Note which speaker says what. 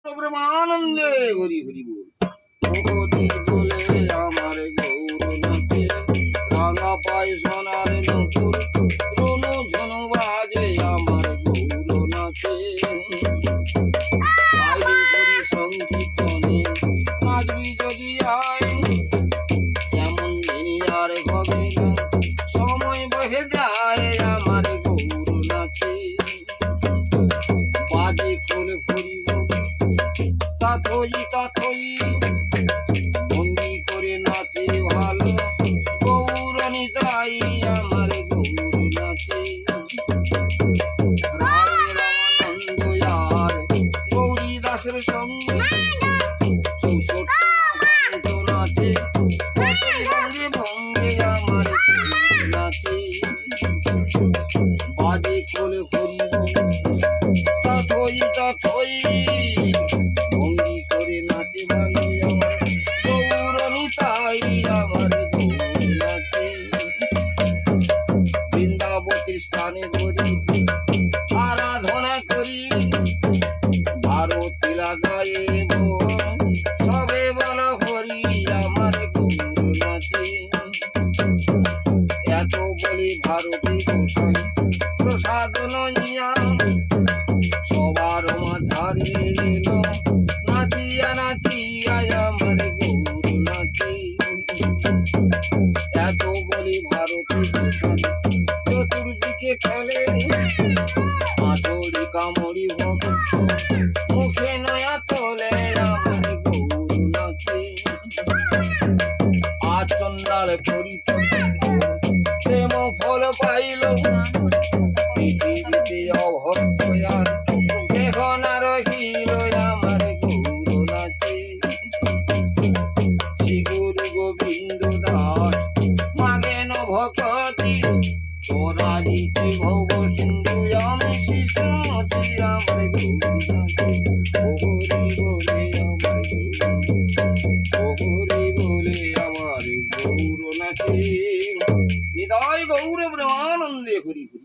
Speaker 1: প্রেমানন্দে হরি হরি বল। হরি বলে আমার গৌর নাচে, রাঙা পায় সোনার নকুল, রুনু ঝুনু বাজে আমার গৌর নাচে। আইলি হরি সংকীর্তনে নাচবি যদি আয়, এমন দিনই আর হবে না, সময় বহে যায় আমার গৌর নাচে। বাজে খোল হরি তাথই তাথই, ভঙ্গি করে নাচে ভালো গৌরানী তাই আমার গৌর নাচে। রায় রামানন্দ আর গৌরী দাসের সঙ্গে 64 নাচে, ভঙ্গে ভঙ্গে আমার গৌর নাচে। বাজে খোল হরি তাথই তাথই, ভঙ্গি করে নাচে ভালো আমার গৌরানী তাই আমার গৌর নাচে। বৃন্দাবতীর স্থানে ধরি আরাধনা করি, ভারতী লাগাইব সবে বলা হরি আমার গৌর নাচে। এত বলি ভারতী গোসাই প্রসাদ নইয়া, সবার মাঝারে এলো নাচিয়া নাচিয়া আমার গৌর নাচে। এত বলি ভারতী গোসাই চতুর্দিকে খেলে, আচরি কামড়ি ভক্ত মুখে নয়া তোলে আমার গৌর নাচে। আচন্ডাল পরিত প্রেম ফল পাইল, পৃথিবীতে অভক্ত আর এখন রহিল আমার গৌর নাচে। শ্রী গুরু গোবিন্দ দাস মাগেন ভকতি, তোরা রীতি ভব সিন্ধু আমি শিশুমতি আমার গৌর নাচে। হরি বলে আমার হরি বলে আমার গৌর নাচে। নিতাই গৌর ব্রহ্মানন্দে হরি হরি।